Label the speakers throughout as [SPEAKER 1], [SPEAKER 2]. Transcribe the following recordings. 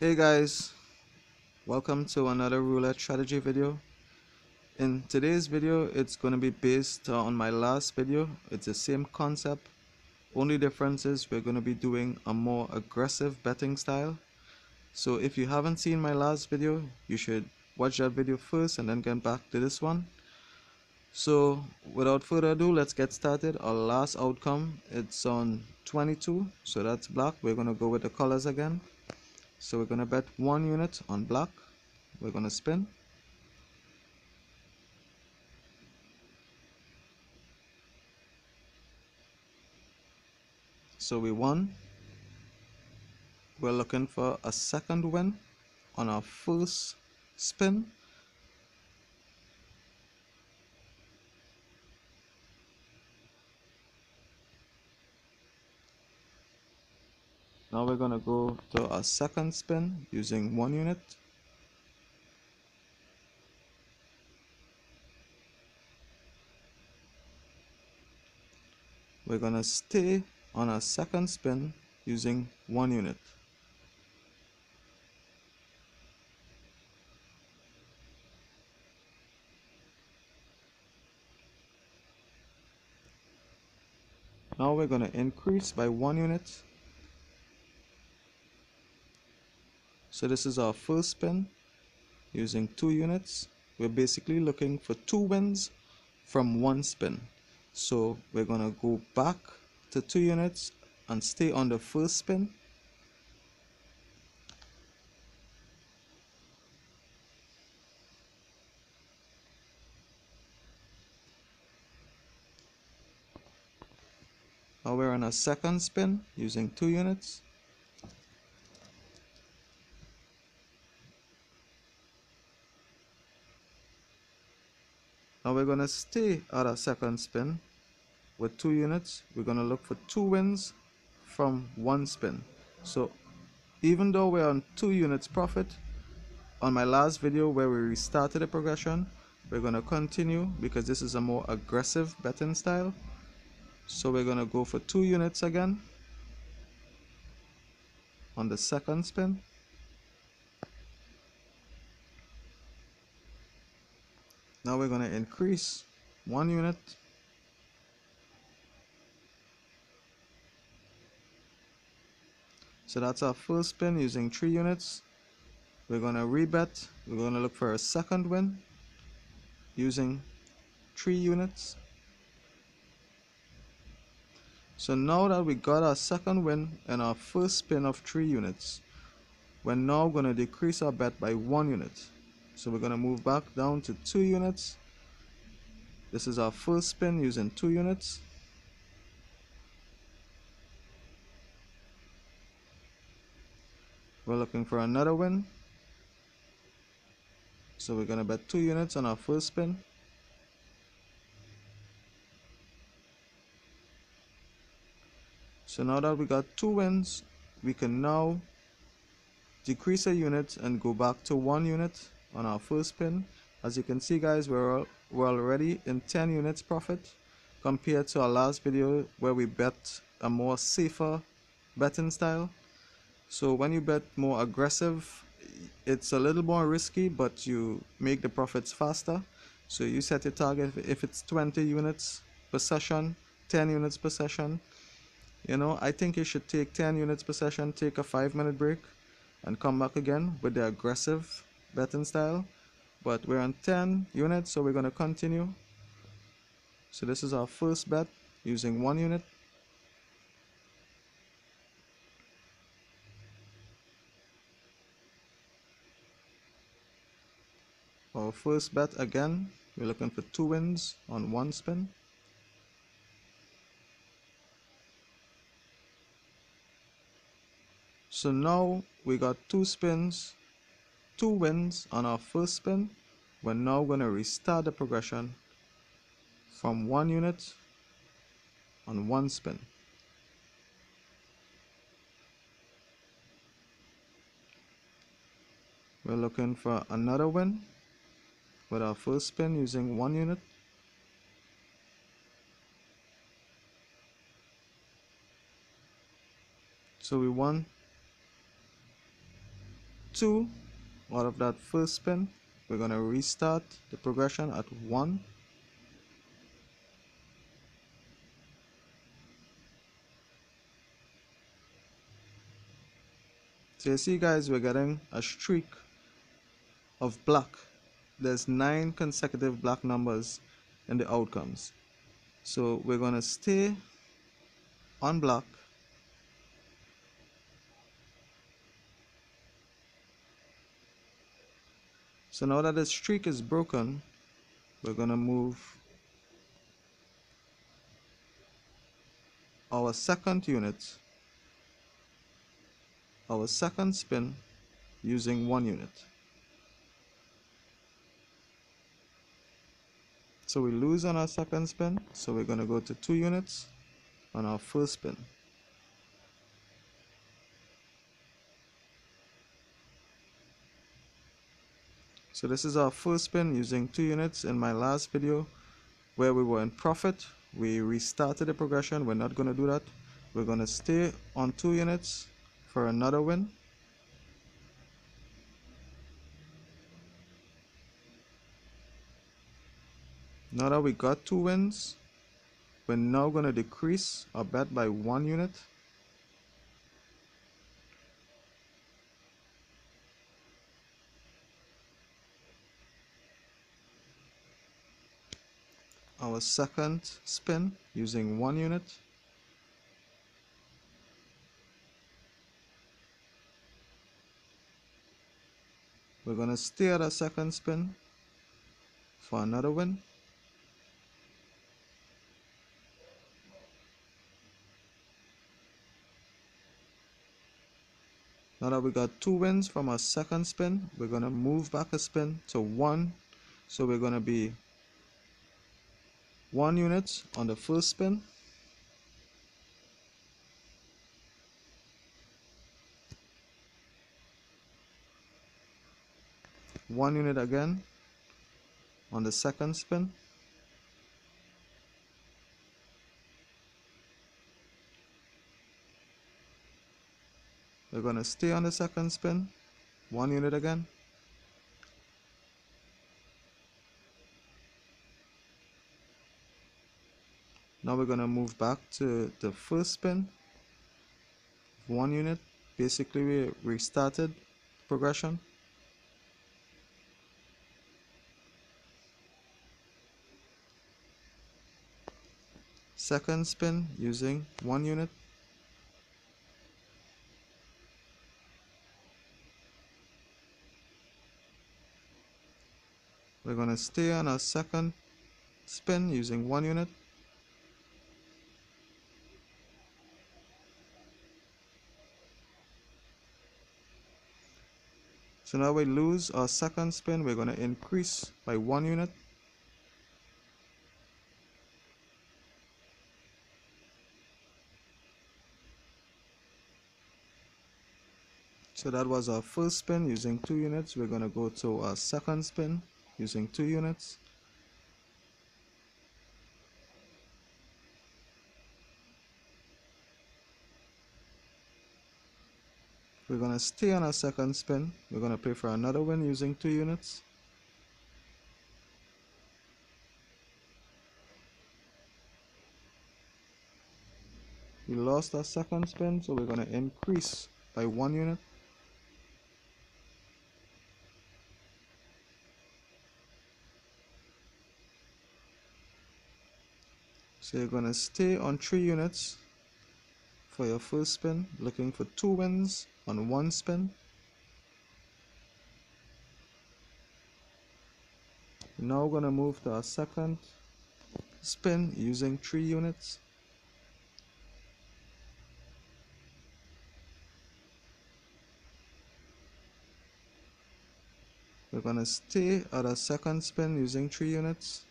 [SPEAKER 1] Hey guys, welcome to another roulette strategy video. In today's video, it's going to be based on my last video. It's the same concept. Only difference is we're going to be doing a more aggressive betting style. So if you haven't seen my last video, you should watch that video first and then get back to this one. So without further ado, let's get started. Our last outcome, it's on 22, so that's black. We're going to go with the colors again. So we're going to bet 1 unit on black. We're going to spin. So we won. We're looking for a second win on our first spin. Now we're going to go to our second spin using 1 unit. We're going to stay on our second spin using 1 unit. Now we're going to increase by 1 unit. So this is our first spin using 2 units. We're basically looking for 2 wins from 1 spin. So we're going to go back to 2 units and stay on the first spin. Now we're on a second spin using 2 units. Now we're going to stay at our second spin with 2 units. We're going to look for 2 wins from 1 spin. So even though we're on 2 units profit, on my last video where we restarted the progression, we're going to continue because this is a more aggressive betting style. So we're going to go for 2 units again on the second spin. Now we're going to increase 1 unit. So that's our first spin using 3 units. We're going to rebet. We're going to look for a second win using 3 units. So now that we got our second win and our first spin of 3 units, we're now going to decrease our bet by 1 unit. So we're going to move back down to 2 units. This is our first spin using 2 units. We're looking for another win. So we're going to bet 2 units on our first spin. So now that we got 2 wins, we can now decrease a unit and go back to 1 unit on our first spin. As you can see guys, we're already in 10 units profit compared to our last video where we bet a more safer betting style. So when you bet more aggressive, it's a little more risky, but you make the profits faster. So you set your target if it's 20 units per session, 10 units per session. You know, I think you should take 10 units per session, take a 5-minute break, and come back again with the aggressive betting style. But we're on 10 units, so we're going to continue. So this is our first bet using 1 unit. Our first bet again, we're looking for 2 wins on 1 spin. So now we got 2 spins, 2 wins on our first spin. We're now going to restart the progression from 1 unit on 1 spin. We're looking for another win with our first spin using 1 unit. So we won. 2 out of that first spin. We're going to restart the progression at 1. So you see guys, we're getting a streak of black. There's 9 consecutive black numbers in the outcomes. So we're going to stay on black. So now that the streak is broken, we're going to move our second unit, our second spin, using 1 unit. So we lose on our second spin, so we're going to go to 2 units on our first spin. So this is our first spin using 2 units. In my last video where we were in profit, we restarted the progression. We're not going to do that. We're going to stay on 2 units for another win. Now that we got 2 wins, we're now going to decrease our bet by 1 unit. Our second spin using 1 unit. We're going to stay at our second spin for another win. Now that we got 2 wins from our second spin, we're going to move back a spin to 1. So we're going to be 1 unit on the first spin. One unit again on the second spin. We're going to stay on the second spin. 1 unit again. Now we're going to move back to the first spin. 1 unit. Basically we restarted progression. Second spin using 1 unit. We're going to stay on our second spin using 1 unit. So now we lose our second spin, we're going to increase by 1 unit. So that was our first spin using 2 units. We're going to go to our second spin using 2 units. We're going to stay on our second spin. We're going to play for another win using 2 units. We lost our second spin, so we're going to increase by 1 unit. So you're going to stay on 3 units for your first spin, looking for 2 wins on 1 spin. We're now going to move to our second spin using 3 units. We're going to stay at our second spin using 3 units.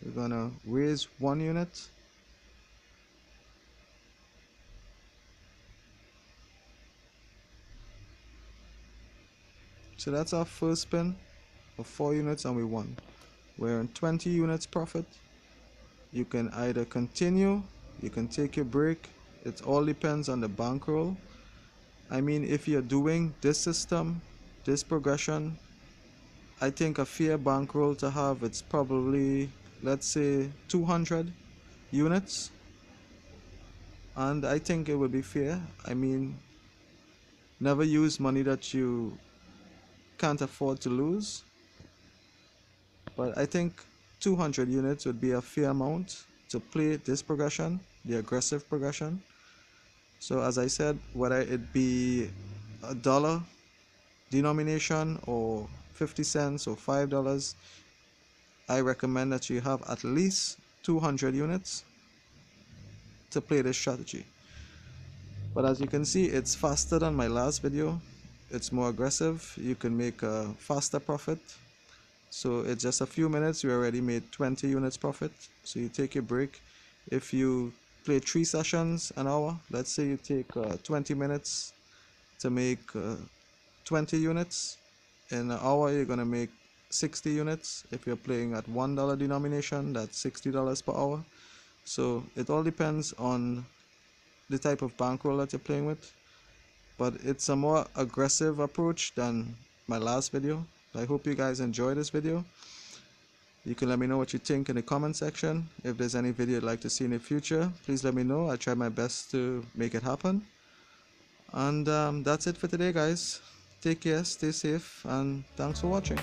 [SPEAKER 1] We're going to raise 1 unit. So that's our first spin of 4 units and we won. we're in 20 units profit. You can either continue, you can take your break. It all depends on the bankroll. I mean, if you're doing this system, this progression, I think a fair bankroll to have, it's probably, let's say 200 units, and I think it would be fair. I mean, never use money that you can't afford to lose, but I think 200 units would be a fair amount to play this progression, the aggressive progression. So as I said, whether it be a dollar denomination or 50 cents or $5, I recommend that you have at least 200 units to play this strategy. But as you can see, it's faster than my last video. It's more aggressive. You can make a faster profit. So it's just a few minutes, you already made 20 units profit. So you take a break. If you play 3 sessions an hour, let's say you take 20 minutes to make 20 units. In an hour, you're going to make 60 units. If you're playing at $1 denomination, that's $60 per hour. So it all depends on the type of bankroll that you're playing with. But it's a more aggressive approach than my last video. I hope you guys enjoy this video. You can let me know what you think in the comment section. If there's any video you'd like to see in the future, please let me know. I'll try my best to make it happen. And that's it for today, guys. Take care, stay safe, and thanks for watching.